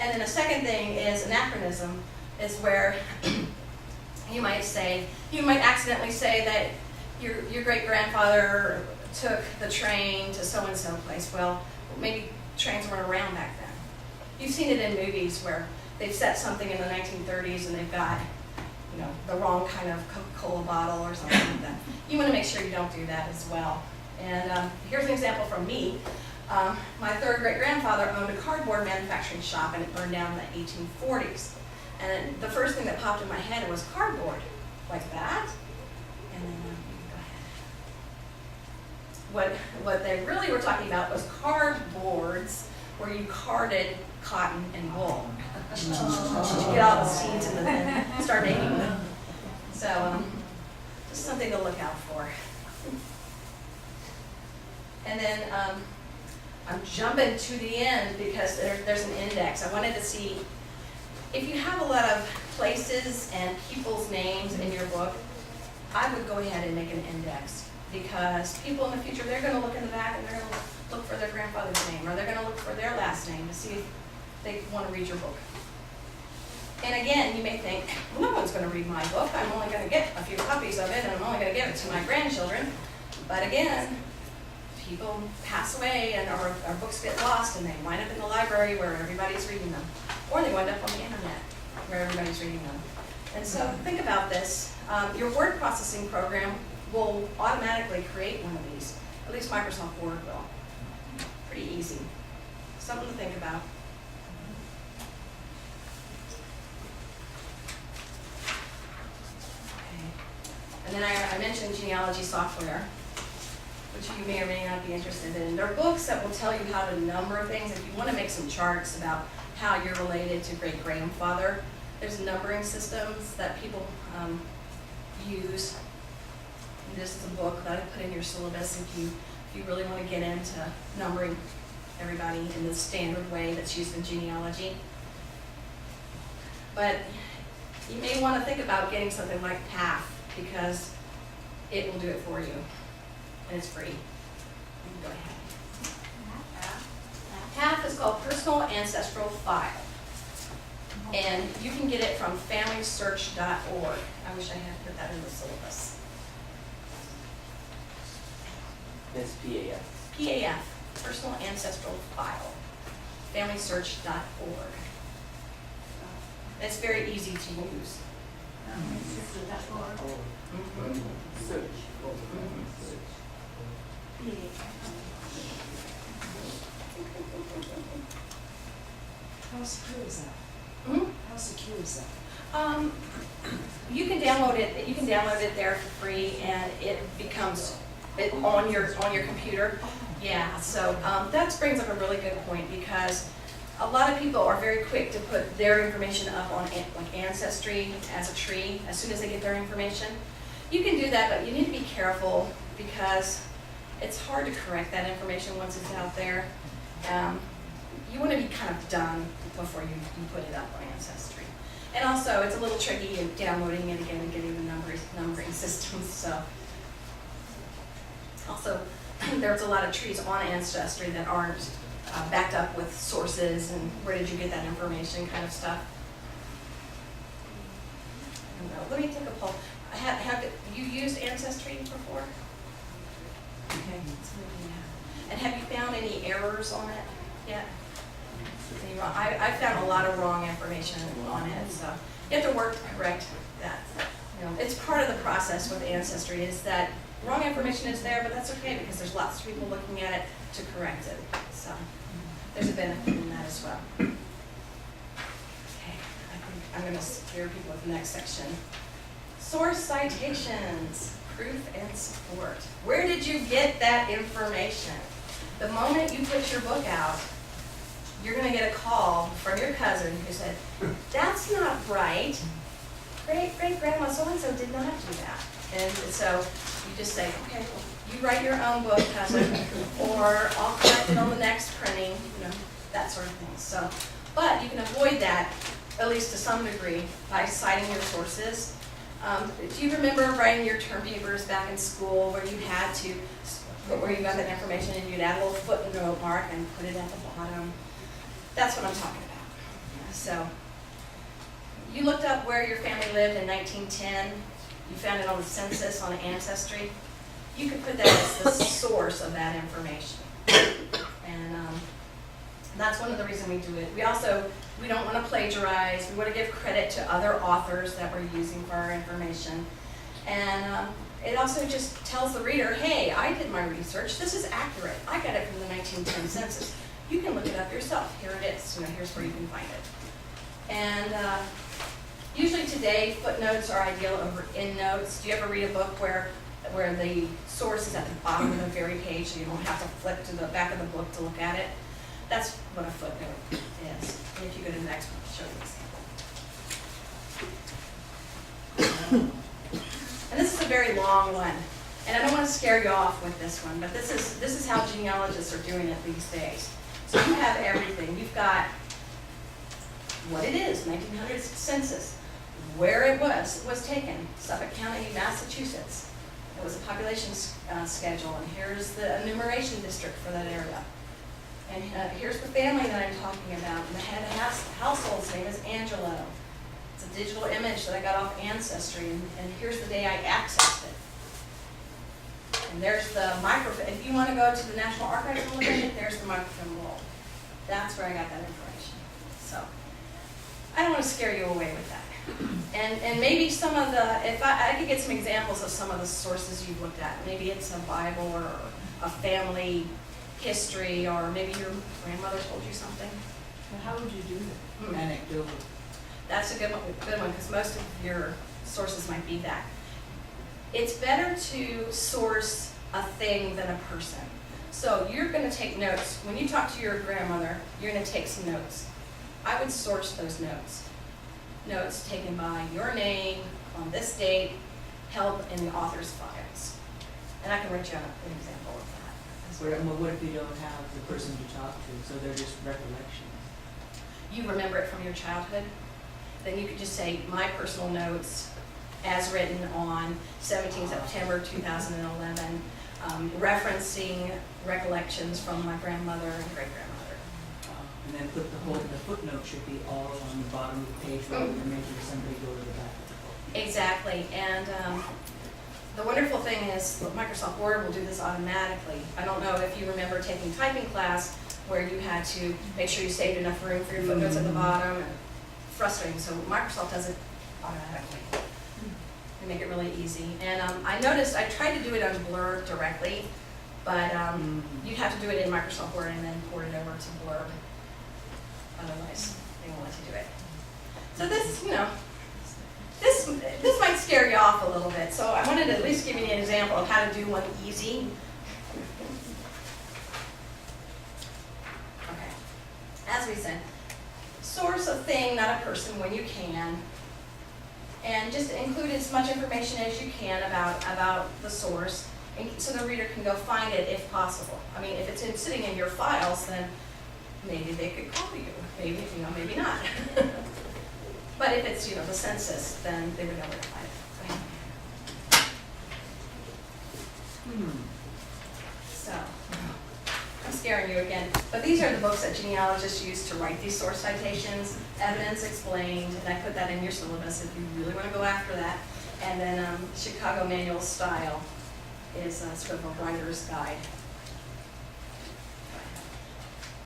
And then the second thing is anachronism, is where you might accidentally say that your great-grandfather took the train to so-and-so place. Well, maybe trains weren't around back then. You've seen it in movies where they've set something in the 1930s and they've got, the wrong kind of Coca-Cola bottle or something like that. You want to make sure you don't do that as well. And here's an example from me. My third great-grandfather owned a cardboard manufacturing shop, and it burned down in the 1840s. And the first thing that popped in my head was cardboard, like that. And then go ahead. What they really were talking about was cardboards, where you carded cotton and wool. You get all the seeds and then start making them. So just something to look out for. And then I'm jumping to the end because there's an index. I wanted to see if you have a lot of places and people's names in your book, I would go ahead and make an index, because people in the future, they're going to look in the back and they're going to look for their grandfather's name, or they're going to look for their last name to see if they want to read your book. And again, you may think, well, no one's going to read my book. I'm only going to get a few copies of it, and I'm only going to give it to my grandchildren. But again, people pass away and our books get lost, and they wind up in the library where everybody's reading them. Or they wind up on the internet where everybody's reading them. And so think about this. Your word processing program will automatically create one of these. At least Microsoft Word will. Pretty easy. Something to think about. Okay. And then I mentioned genealogy software, which you may or may not be interested in. There are books that will tell you how to number things. If you want to make some charts about how you're related to great-grandfather, there's numbering systems that people use. And this is a book that I put in your syllabus if you really want to get into numbering everybody in the standard way that's used in genealogy. But you may want to think about getting something like PATH, because it will do it for you. And it's free. You can go ahead. PATH is called Personal Ancestral File. And you can get it from FamilySearch.org. I wish I had put that in the syllabus. That's PAF. PAF, Personal Ancestral File. FamilySearch.org. It's very easy to use. Mm-hmm. Search. How secure is that? Mm-hmm. How secure is that? You can download it. You can download it there for free, and it becomes on your computer. Yeah. So that brings up a really good point, because a lot of people are very quick to put their information up on like Ancestry as a tree as soon as they get their information. You can do that, but you need to be careful, because it's hard to correct that information once it's out there. You want to be kind of done before you put it up on Ancestry. And also, it's a little tricky in downloading it again and getting the numbering systems. So, also, there's a lot of trees on Ancestry that aren't backed up with sources and where did you get that information kind of stuff. I don't know. Let me take a poll. Have you used Ancestry before? Okay. And have you found any errors on it yet? I found a lot of wrong information on it, so you have to work to correct that. It's part of the process with Ancestry, is that wrong information is there, but that's okay, because there's lots of people looking at it to correct it. So there's a benefit in that as well. Okay, I think I'm going to scare people with the next section. Source citations, proof and support. Where did you get that information? The moment you put your book out, you're going to get a call from your cousin who said, that's not right. Great-grandma so-and-so did not do that. And so you just say, okay, well, you write your own book, cousin, or I'll collect it on the next printing, that sort of thing. So, but you can avoid that, at least to some degree, by citing your sources. Do you remember writing your term papers back in school where you had to, where you got that information and you'd add a little footnote mark and put it at the bottom? That's what I'm talking about. So, you looked up where your family lived in 1910, you found it on the census, on Ancestry. You could put that as the source of that information. And that's one of the reasons we do it. We don't want to plagiarize, we want to give credit to other authors that we're using for our information. And it also just tells the reader, hey, I did my research, this is accurate. I got it from the 1910 census. You can look it up yourself. Here it is. Here's where you can find it. And usually today, footnotes are ideal over endnotes. Do you ever read a book where the source is at the bottom of the very page, so you don't have to flip to the back of the book to look at it? That's what a footnote is. And if you go to the next one, I'll show you an example. And this is a very long one. And I don't want to scare you off with this one, but this is how genealogists are doing it these days. So you have everything. You've got what it is, 1900s census, where it was taken, Suffolk County, Massachusetts. It was a population schedule, and here's the enumeration district for that area. And here's the family that I'm talking about. And the head of household's name is Angelo. It's a digital image that I got off Ancestry, and here's the day I accessed it. And there's the microfilm. If you want to go to the National Archives and look at it, there's the microfilm roll. That's where I got that information. So I don't want to scare you away with that. And maybe some of the, if I could get some examples of some of the sources you've looked at. Maybe it's a Bible or a family history, or maybe your grandmother told you something. Well, how would you do that? Anecdotal. That's a good one, because most of your sources might be that. It's better to source a thing than a person. So you're going to take notes. When you talk to your grandmother, you're going to take some notes. I would source those notes. Notes taken by your name on this date, held in the author's files. And I can write you an example of that. What if you don't have the person to talk to, so they're just recollections? You remember it from your childhood? Then you could just say, my personal notes as written on 17 September 2011, referencing recollections from my grandmother and great-grandmother. And then put the footnote should be all on the bottom of the page rather than making somebody go to the back of the book. Exactly, and the wonderful thing is Microsoft Word will do this automatically. I don't know if you remember taking typing class where you had to make sure you saved enough room for your footnotes at the bottom. And frustrating, so Microsoft does it automatically. They make it really easy. And I noticed, I tried to do it on Blurb directly, but you'd have to do it in Microsoft Word and then port it over to Blurb. Otherwise, they won't let you do it. So this, this might scare you off a little bit. So I wanted to at least give you an example of how to do one easy. Okay. As we said, source a thing, not a person, when you can. And just include as much information as you can about the source, and so the reader can go find it if possible. I mean, if it's sitting in your files, then maybe they could call you. Maybe, maybe not. But if it's, the census, then they would know where to find it. So, I'm scaring you again. But these are the books that genealogists use to write these source citations, evidence explained, and I put that in your syllabus if you really want to go after that. And then Chicago Manual Style is sort of a writer's guide